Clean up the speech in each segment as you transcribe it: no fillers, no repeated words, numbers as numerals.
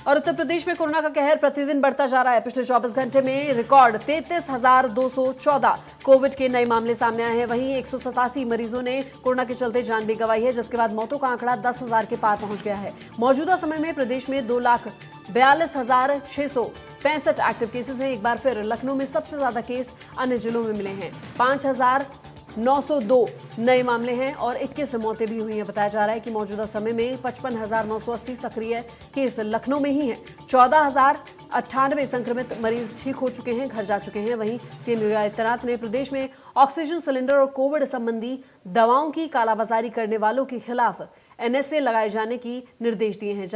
और उत्तर प्रदेश में कोरोना का कहर प्रतिदिन बढ़ता जा रहा है। पिछले 24 घंटे में रिकॉर्ड 33,214 कोविड के नए मामले सामने आए हैं। वहीं 187 मरीजों ने कोरोना के चलते जान भी गंवाई है, जिसके बाद मौतों का आंकड़ा 10,000 के पार पहुंच गया है। मौजूदा समय में प्रदेश में 2,42,665 एक्टिव केसेस हैं। एक बार फिर लखनऊ में सबसे ज्यादा केस अन्य जिलों में मिले हैं। 5,902 नए मामले हैं और 21 मौतें भी हुई हैं। बताया जा रहा है कि मौजूदा समय में 55,980 सक्रिय केस लखनऊ में ही हैं। 14,098 संक्रमित मरीज ठीक हो चुके हैं, घर जा चुके हैं। वहीं सीएम योगी आदित्यनाथ ने प्रदेश में ऑक्सीजन सिलेंडर और कोविड संबंधी दवाओं की कालाबाजारी करने वालों के खिलाफ एनएसए लगाए जाने की निर्देश दिए हैं।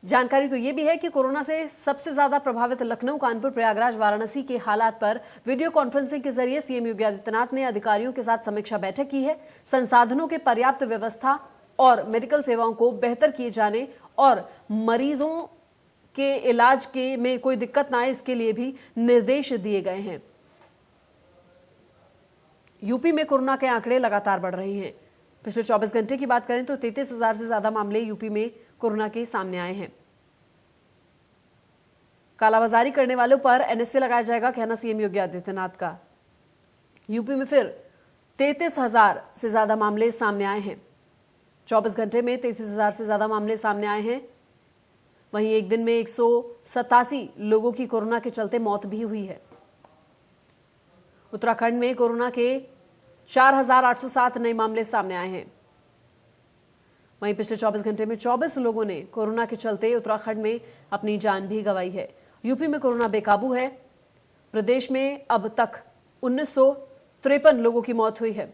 जानकारी तो ये भी है कि कोरोना से सबसे ज्यादा प्रभावित लखनऊ, कानपुर, प्रयागराज, वाराणसी के हालात पर वीडियो कॉन्फ्रेंसिंग के जरिए सीएम योगी आदित्यनाथ ने अधिकारियों के साथ समीक्षा बैठक की है। संसाधनों के पर्याप्त व्यवस्था और मेडिकल सेवाओं को बेहतर किए जाने और मरीजों के इलाज में कोई दिक्कत ना आए, इसके लिए भी निर्देश दिए गए हैं। यूपी में कोरोना के आंकड़े लगातार बढ़ रहे हैं। पिछले 24 घंटे की बात करें तो 33,000 से ज्यादा मामले यूपी में कोरोना के सामने आए हैं। कालाबाजारी करने वालों पर एनएसए लगाया जाएगा, कहना सीएम योगी आदित्यनाथ का। यूपी में फिर 33,000 से ज्यादा मामले सामने आए हैं। 24 घंटे में 33,000 से ज्यादा मामले सामने आए हैं। वहीं एक दिन में 187 लोगों की कोरोना के चलते मौत भी हुई है। उत्तराखंड में कोरोना के 4,807 नए मामले सामने आए हैं। वहीं पिछले 24 घंटे में 24 लोगों ने कोरोना के चलते उत्तराखंड में अपनी जान भी गंवाई है। यूपी में कोरोना बेकाबू है। प्रदेश में अब तक 1953 लोगों की मौत हुई है।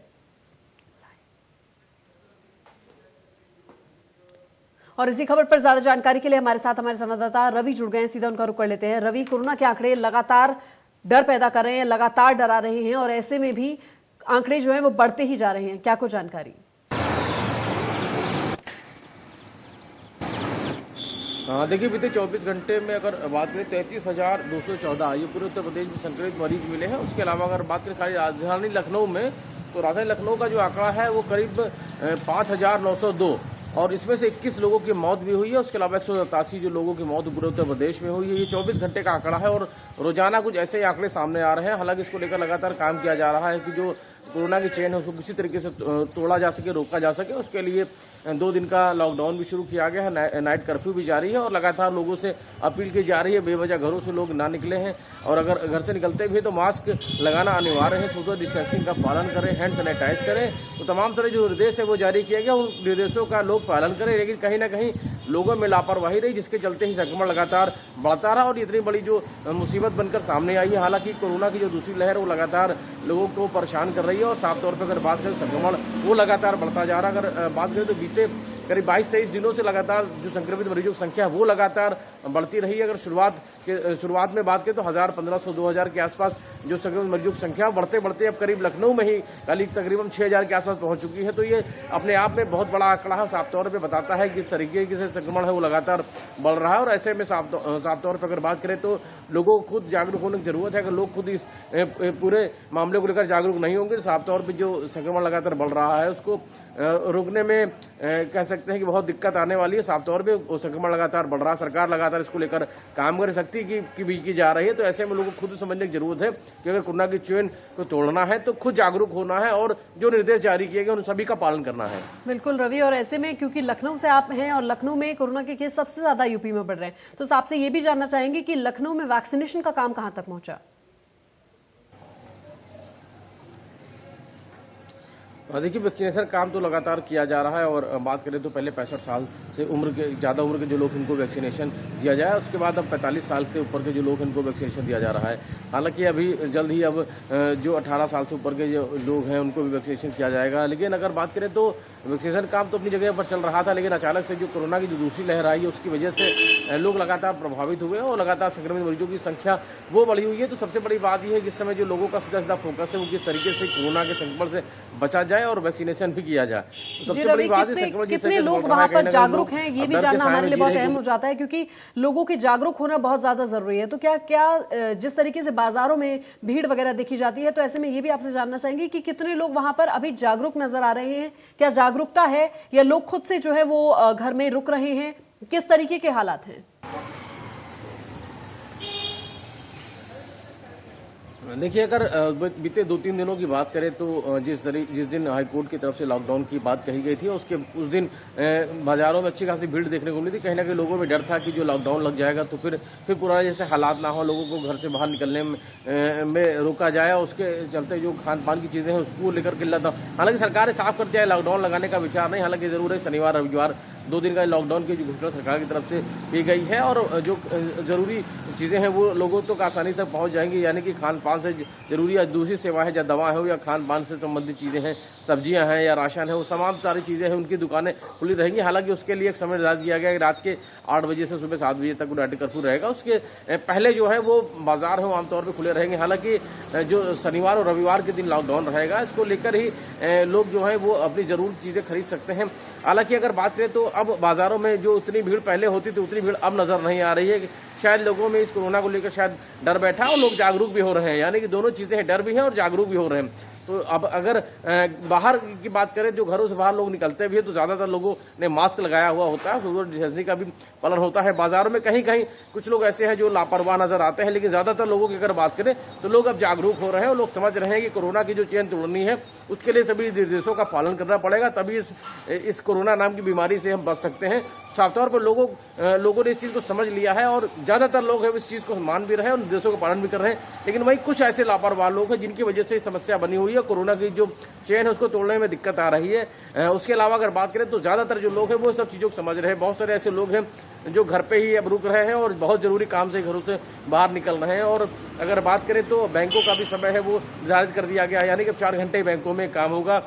और इसी खबर पर ज्यादा जानकारी के लिए हमारे साथ हमारे संवाददाता रवि जुड़ गए हैं। सीधा उनका रुख कर लेते हैं। रवि, कोरोना के आंकड़े लगातार डर पैदा कर रहे हैं, लगातार डरा रहे हैं और ऐसे में भी आंकड़े जो हैं वो बढ़ते ही जा रहे हैं, क्या कुछ जानकारी? देखिए, बीते 24 घंटे में अगर बात करें 33,214 ये पूरे उत्तर प्रदेश में संक्रमित मरीज मिले हैं। उसके अलावा अगर बात करें खाली राजधानी लखनऊ में, तो राजधानी लखनऊ का जो आंकड़ा है वो करीब 5,902 और इसमें से 21 लोगों की मौत भी हुई है। उसके अलावा 187 जो लोगों की मौत पूरे उत्तर प्रदेश में हुई है। ये 24 घंटे का आंकड़ा है और रोजाना कुछ ऐसे ही आंकड़े सामने आ रहे हैं। हालांकि इसको लेकर लगातार काम किया जा रहा है कि जो कोरोना की चेन है उसको किसी तरीके से तोड़ा जा सके, रोका जा सके। उसके लिए 2 दिन का लॉकडाउन भी शुरू किया गया है, नाइट कर्फ्यू भी जारी है और लगातार लोगों से अपील की जा रही है बेवजह घरों से लोग ना निकले हैं और अगर घर से निकलते भी तो मास्क लगाना अनिवार्य है, सोशल डिस्टेंसिंग का पालन करें, हैंड सैनिटाइज करें। तो तमाम तरह जो निर्देश है वो जारी किया गया, उन निर्देशों का लोग पालन करें। लेकिन कहीं ना कहीं लोगों में लापरवाही रही, जिसके चलते ही संक्रमण लगातार बढ़ता रहा और इतनी बड़ी जो मुसीबत बनकर सामने आई है। हालांकि कोरोना की जो दूसरी लहर वो लगातार लोगों को परेशान कर रही है और साफ तौर पर अगर बात करें संक्रमण वो लगातार बढ़ता जा रहा है। अगर बात करें तो बीते करीब 22-23 दिनों से लगातार जो संक्रमित मरीजों की संख्या वो लगातार बढ़ती रही है। अगर शुरुआत में बात करें तो 1,000, 1,500, 2,000 के आसपास जो संक्रमित मरीजों की संख्या बढ़ते बढ़ते अब करीब लखनऊ में ही कल तकरीबन 6,000 के आसपास पहुंच चुकी है। तो ये अपने आप में बहुत बड़ा आंकड़ा है, साफ तौर पर बताता है कि किस तरीके से संक्रमण है वो लगातार बढ़ रहा है। और ऐसे में साफ तौर पर अगर बात करें तो लोगों को खुद जागरूक होने की जरूरत है। अगर लोग खुद इस पूरे मामले को लेकर जागरूक नहीं होंगे तो साफ तौर पर जो संक्रमण लगातार बढ़ रहा है उसको रोकने में कह सकते हैं कि बहुत दिक्कत आने वाली है। साफ तौर पे संक्रमण लगातार बढ़ रहा है, सरकार लगातार इसको लेकर काम कर सकती की जा रही है। तो ऐसे में लोगों को खुद समझने की जरूरत है कि अगर कोरोना की चेन को तोड़ना है तो खुद जागरूक होना है और जो निर्देश जारी किए गए उन सभी का पालन करना है। बिल्कुल रवि, और ऐसे में क्योंकि लखनऊ से आप हैं और लखनऊ में कोरोना के केस सबसे ज्यादा यूपी में बढ़ रहे हैं, तो आपसे ये भी जानना चाहेंगे कि लखनऊ में वैक्सीनेशन का काम कहां तक पहुंचा? देखिए, वैक्सीनेशन काम तो लगातार किया जा रहा है और बात करें तो पहले 65 साल से ज़्यादा उम्र के जो लोग इनको वैक्सीनेशन दिया जाए, उसके बाद अब 45 साल से ऊपर के जो लोग इनको वैक्सीनेशन दिया जा रहा है। हालांकि अभी जल्द ही अब जो 18 साल से ऊपर के जो लोग हैं उनको भी वैक्सीनेशन किया जाएगा। लेकिन अगर बात करें तो वैक्सीनेशन काम तो अपनी जगह पर चल रहा था, लेकिन अचानक से जो कोरोना की जो दूसरी लहर आई है उसकी वजह से लोग लगातार प्रभावित हुए और लगातार संक्रमित मरीजों की संख्या वो बढ़ी हुई है। तो सबसे बड़ी बात यह है कि इस समय जो लोगों का सीधा फोकस है वो किस तरीके से कोरोना के संक्रमण से बचा जाए और वैक्सीनेशन भी किया जाए। तो सबसे बड़ी बात है कितने लोग वहां पर जागरूक हैं ये भी जानना हमारे लिए बहुत अहम हो जाता है, क्योंकि लोगों के जागरूक होना बहुत ज्यादा जरूरी है। तो क्या जिस तरीके से बाजारों में भीड़ वगैरह देखी जाती है, तो ऐसे में ये भी आपसे जानना चाहेंगे कि कितने लोग वहां पर अभी जागरूक नजर आ रहे हैं? क्या जागरूकता है या लोग खुद से जो है वो घर में रुक रहे हैं? किस तरीके के हालात हैं? देखिए, अगर बीते 2-3 दिनों की बात करें तो जिस दिन हाईकोर्ट की तरफ से लॉकडाउन की बात कही गई थी उस दिन बाजारों में अच्छी खासी भीड़ देखने को मिली थी। कहीं ना कहीं लोगों में डर था कि जो लॉकडाउन लग जाएगा तो फिर पुराने जैसे हालात ना हो, लोगों को घर से बाहर निकलने में रोका जाए। उसके चलते जो खान पान की चीजें हैं उसको लेकर किल्लत था। हालांकि सरकार ने साफ कर दिया है लॉकडाउन लगाने का विचार नहीं, हालांकि जरूर है शनिवार रविवार 2 दिन का लॉकडाउन की जो घोषणा सरकार की तरफ से की गई है और जो जरूरी चीजें हैं वो लोगों तक आसानी से पहुंच जाएंगी, यानी कि खान पान से जरूरी या दूसरी सेवाएं, या दवा हो या खान पान से संबंधित चीजें हैं, सब्जियां हैं या राशन है, वो तमाम सारी चीजें हैं उनकी दुकानें खुली रहेंगी। हालांकि उसके लिए एक समय निर्धारित किया गया है, रात के 8 बजे से सुबह 7 बजे तक नाइट कर्फ्यू रहेगा। उसके पहले जो है वो बाजार है आमतौर पर खुले रहेंगे। हालांकि जो शनिवार और रविवार के दिन लॉकडाउन रहेगा इसको लेकर ही लोग जो है वो अपनी जरूरी चीजें खरीद सकते हैं। हालांकि अगर बात करें तो अब बाजारों में जो उतनी भीड़ पहले होती थी उतनी भीड़ अब नजर नहीं आ रही है। शायद लोगों में इस कोरोना को लेकर शायद डर बैठा और लोग जागरूक भी हो रहे हैं, यानी कि दोनों चीजें हैं, डर भी है और जागरूक भी हो रहे हैं। तो अब अगर बाहर की बात करें, जो घरों से बाहर लोग निकलते भी है तो ज्यादातर लोगों ने मास्क लगाया हुआ होता है, सोशल डिस्टेंसिंग का भी पालन होता है। बाजारों में कहीं कहीं कुछ लोग ऐसे हैं जो लापरवाह नजर आते हैं, लेकिन ज्यादातर लोगों की अगर बात करें तो लोग अब जागरूक हो रहे हैं और लोग समझ रहे हैं कि कोरोना की जो चेन तोड़नी है उसके लिए सभी निर्देशों का पालन करना पड़ेगा, तभी इस कोरोना नाम की बीमारी से हम बच सकते हैं। साफ तौर पर लोगों ने इस चीज को समझ लिया है और ज्यादातर लोग हैं इस चीज को मान भी रहे हैं और निर्देशों का पालन भी कर रहे हैं। लेकिन वही कुछ ऐसे लापरवाह लोग हैं जिनकी वजह से समस्या बनी हुई है, कोरोना की जो चेन है उसको तोड़ने में दिक्कत आ रही है। उसके अलावा अगर बात करें तो ज्यादातर जो लोग हैं वो सब चीजों को समझ रहे हैं। बहुत सारे ऐसे लोग हैं जो घर पे ही अब रुक रहे हैं और बहुत जरूरी काम से घरों से बाहर निकल रहे हैं। और अगर बात करें तो बैंकों का भी समय है वो निर्धारित कर दिया गया है, यानी कि 4 घंटे बैंकों में काम होगा।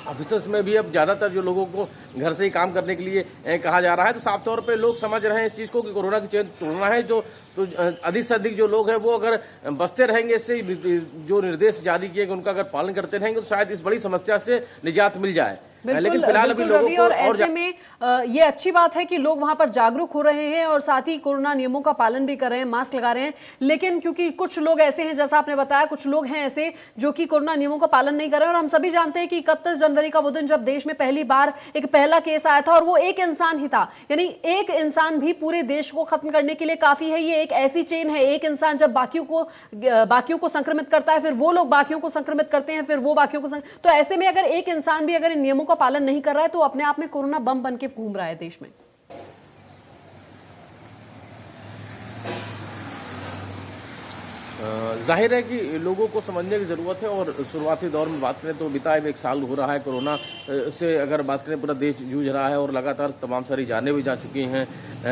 ऑफिसर्स में भी अब ज्यादातर जो लोगों को घर से ही काम करने के लिए कहा जा रहा है। तो साफ तौर पे लोग समझ रहे हैं इस चीज को कि कोरोना की चेन तोड़ना है। तो अधिक से अधिक जो लोग हैं वो अगर बचते रहेंगे, इससे जो निर्देश जारी किए गए उनका अगर पालन करते रहेंगे तो शायद इस बड़ी समस्या से निजात मिल जाए। लेकिन फिलहाल अभी लोगों को और ऐसे में ये अच्छी बात है कि लोग वहां पर जागरूक हो रहे हैं और साथ ही कोरोना नियमों का पालन भी कर रहे हैं, मास्क लगा रहे हैं। लेकिन क्योंकि कुछ लोग ऐसे हैं, जैसा आपने बताया, कुछ लोग हैं ऐसे जो कि कोरोना नियमों का पालन नहीं कर रहे हैं। और हम सभी जानते हैं कि 31 जनवरी का वो दिन जब देश में पहली बार एक पहला केस आया था और वो एक इंसान ही था, यानी एक इंसान भी पूरे देश को खत्म करने के लिए काफी है। ये एक ऐसी चेन है, एक इंसान जब बाकियों को संक्रमित करता है, फिर वो लोग बाकियों को संक्रमित करते हैं, फिर वो बाकियों को तो ऐसे में अगर एक इंसान भी अगर इन नियमों का पालन नहीं कर रहा है तो अपने आप में कोरोना बम बन के घूम रहा है देश में। जाहिर है कि लोगों को समझने की जरूरत है। और शुरुआती दौर में बात करें तो बिता 1 साल हो रहा है कोरोना से, अगर बात करें पूरा देश जूझ रहा है और लगातार तमाम सारी जानें भी जा चुकी हैं,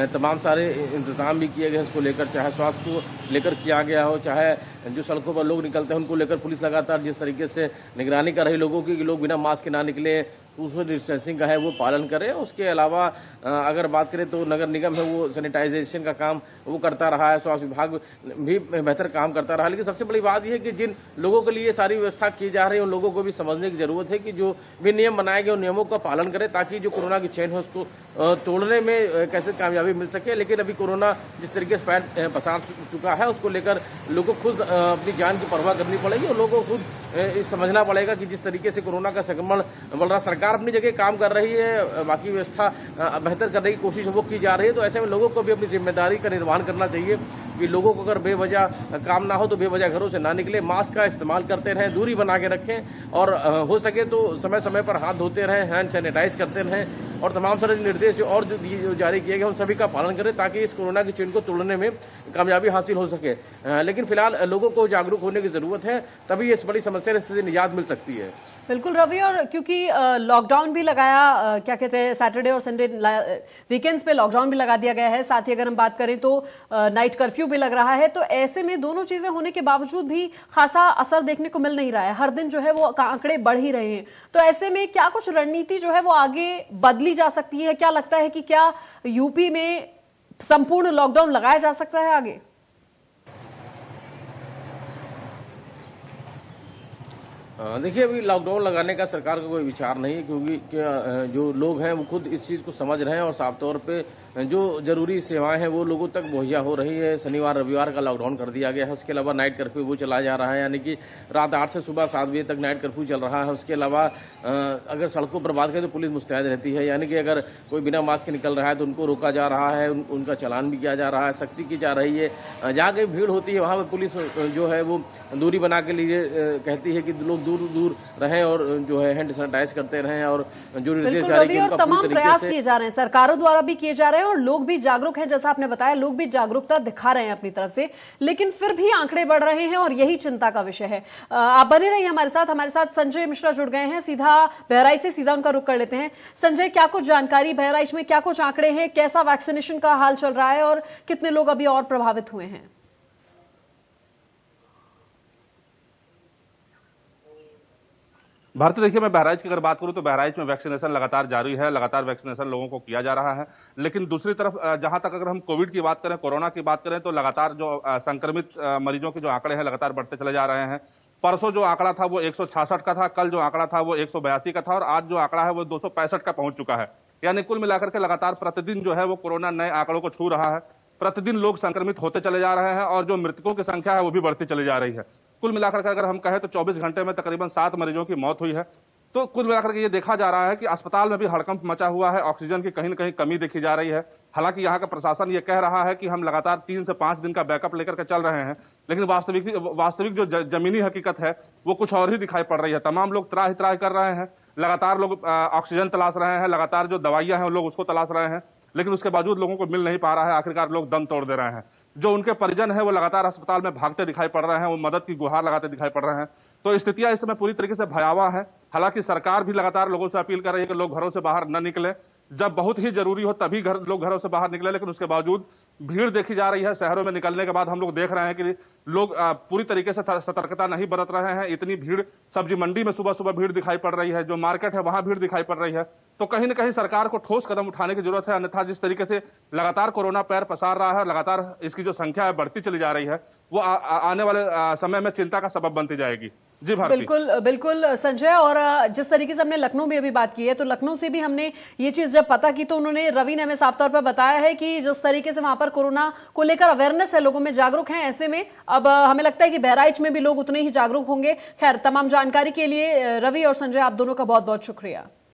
तमाम सारे इंतजाम भी किए गए इसको लेकर, चाहे स्वास्थ्य को लेकर किया गया हो, चाहे जो सड़कों पर लोग निकलते हैं उनको लेकर पुलिस लगातार जिस तरीके से निगरानी कर रही लोगों की कि लोग बिना मास्क के ना निकले, सोशल डिस्टेंसिंग का है वो पालन करें। उसके अलावा अगर बात करें तो नगर निगम है वो सैनिटाइजेशन का काम वो करता रहा है, स्वास्थ्य विभाग भी बेहतर काम करता रहा। लेकिन सबसे बड़ी बात यह है कि जिन लोगों के लिए सारी व्यवस्था की जा रही है उन लोगों को भी समझने की जरूरत है कि जो भी नियम बनाए गए उन नियमों का पालन करें, ताकि जो कोरोना की चेन है उसको तोड़ने में कैसे कामयाबी मिल सके। लेकिन अभी कोरोना जिस तरीके से पसार चुका है उसको लेकर लोगों को खुद अपनी जान की परवाह करनी पड़ेगी और लोगों को खुद समझना पड़ेगा कि जिस तरीके से कोरोना का संक्रमण बढ़ रहा, सरकार अपनी जगह काम कर रही है, बाकी व्यवस्था बेहतर करने की कोशिश वो की जा रही है। तो ऐसे में लोगों को भी अपनी जिम्मेदारी का निर्वहन करना चाहिए कि लोगों को अगर बेवजह काम ना हो तो बेवजह घरों से ना निकले, मास्क का इस्तेमाल करते रहें, दूरी बना के रखें और हो सके तो समय समय पर हाथ धोते रहें, हैंड सैनिटाइज करते रहें और तमाम सारे निर्देश जो जारी किए गए उन सभी का पालन करें ताकि इस कोरोना की चेन को तोड़ने में कामयाबी हासिल हो सके। लेकिन फिलहाल लोगों को जागरूक होने की जरूरत है, तभी इस बड़ी समस्या से निजात मिल सकती है। बिल्कुल रवि, और क्योंकि लॉकडाउन भी लगाया, क्या कहते हैं, सैटरडे और संडे वीकेंड्स पे लॉकडाउन भी लगा दिया गया है, साथ ही अगर हम बात करें तो नाइट कर्फ्यू भी लग रहा है, तो ऐसे में दोनों चीजें होने के बावजूद भी खासा असर देखने को मिल नहीं रहा है। हर दिन जो है वो आंकड़े बढ़ ही रहे हैं। तो ऐसे में क्या कुछ रणनीति जो है वो आगे बदली जा सकती है? क्या लगता है कि क्या यूपी में संपूर्ण लॉकडाउन लगाया जा सकता है आगे? देखिए, अभी लॉकडाउन लगाने का सरकार का कोई विचार नहीं है, क्योंकि जो लोग हैं वो खुद इस चीज़ को समझ रहे हैं और साफ तौर पे जो जरूरी सेवाएं हैं वो लोगों तक मुहैया हो रही है। शनिवार रविवार का लॉकडाउन कर दिया गया है। उसके अलावा नाइट कर्फ्यू वो चलाया जा रहा है, यानी कि रात 8 से सुबह 7 बजे तक नाइट कर्फ्यू चल रहा है। उसके अलावा अगर सड़कों पर बात करें तो पुलिस मुस्तैद रहती है, यानी कि अगर कोई बिना मास्क के निकल रहा है तो उनको रोका जा रहा है, उनका चालान भी किया जा रहा है, सख्ती की जा रही है। जहाँ कहीं भीड़ होती है वहाँ पर पुलिस जो है वो दूरी बना के लिए कहती है कि लोग दूर दूर रहें और जो है हैंड सैनिटाइज करते रहें और जो निर्देश जारी किए उनका तमाम प्रयास किए जा रहे हैं, सरकारों द्वारा भी किए जा रहे हैं और लोग भी जागरूक हैं। जैसा आपने बताया, लोग भी जागरूकता दिखा रहे हैं अपनी तरफ से, लेकिन फिर भी आंकड़े बढ़ रहे हैं और यही चिंता का विषय है। आप बने रहिए हमारे साथ संजय मिश्रा जुड़ गए हैं, सीधा बहराइच से सीधा उनका रुख कर लेते हैं। संजय, क्या कुछ जानकारी, बहराइच में क्या कुछ आंकड़े हैं, कैसा वैक्सीनेशन का हाल चल रहा है और कितने लोग अभी और प्रभावित हुए हैं? भारती, देखिए, मैं बहराइच की अगर बात करूं तो बहराइच में वैक्सीनेशन लगातार जारी है, लगातार वैक्सीनेशन लोगों को किया जा रहा है। लेकिन दूसरी तरफ जहां तक अगर हम कोविड की बात करें, कोरोना की बात करें, तो लगातार जो संक्रमित मरीजों के जो आंकड़े हैं लगातार बढ़ते चले जा रहे हैं। परसों जो आंकड़ा था वो 166 का था, कल जो आंकड़ा था वो 182 का था और आज जो आंकड़ा है वो 265 का पहुंच चुका है। यानी कुल मिलाकर के लगातार प्रतिदिन जो है वो कोरोना नए आंकड़ों को छू रहा है। प्रतिदिन लोग संक्रमित होते चले जा रहे हैं और जो मृतकों की संख्या है वो भी बढ़ती चली जा रही है। कुल मिलाकर के अगर हम कहें तो 24 घंटे में तकरीबन 7 मरीजों की मौत हुई है। तो कुल मिलाकर के ये देखा जा रहा है कि अस्पताल में भी हड़कंप मचा हुआ है, ऑक्सीजन की कहीं न कहीं कमी देखी जा रही है। हालांकि यहाँ का प्रशासन ये कह रहा है कि हम लगातार 3 से 5 दिन का बैकअप लेकर के चल रहे हैं, लेकिन वास्तविक जो जमीनी हकीकत है वो कुछ और ही दिखाई पड़ रही है। तमाम लोग त्राहि त्राहि कर रहे हैं, लगातार लोग ऑक्सीजन तलाश रहे हैं, लगातार जो दवाइयां हैं लोग उसको तलाश रहे हैं, लेकिन उसके बावजूद लोगों को मिल नहीं पा रहा है। आखिरकार लोग दम तोड़ दे रहे हैं। जो उनके परिजन है वो लगातार अस्पताल में भागते दिखाई पड़ रहे हैं, वो मदद की गुहार लगाते दिखाई पड़ रहे हैं। तो स्थितियां इस समय पूरी तरीके से भयावह है। हालांकि सरकार भी लगातार लोगों से अपील कर रही है कि लोग घरों से बाहर न निकले, जब बहुत ही जरूरी हो तभी लोग घरों से बाहर निकले, लेकिन उसके बावजूद भीड़ देखी जा रही है। शहरों में निकलने के बाद हम लोग देख रहे हैं कि लोग पूरी तरीके से सतर्कता नहीं बरत रहे हैं। इतनी भीड़, सब्जी मंडी में सुबह सुबह भीड़ दिखाई पड़ रही है, जो मार्केट है वहां भीड़ दिखाई पड़ रही है। तो कहीं ना कहीं सरकार को ठोस कदम उठाने की जरूरत है, अन्यथा जिस तरीके से लगातार कोरोना पैर पसार रहा है, लगातार इसकी जो संख्या है बढ़ती चली जा रही है, वो आने वाले समय में चिंता का सबब बनती जाएगी। जी भारती। बिल्कुल बिल्कुल संजय, और जिस तरीके से हमने लखनऊ में अभी बात की है, तो लखनऊ से भी हमने ये चीज जब पता की तो उन्होंने, रवि ने हमें साफ तौर पर बताया है कि जिस तरीके से वहां पर कोरोना को लेकर अवेयरनेस है, लोगों में जागरूक हैं। ऐसे में अब हमें लगता है कि बहराइच में भी लोग उतने ही जागरूक होंगे। खैर, तमाम जानकारी के लिए रवि और संजय, आप दोनों का बहुत बहुत शुक्रिया।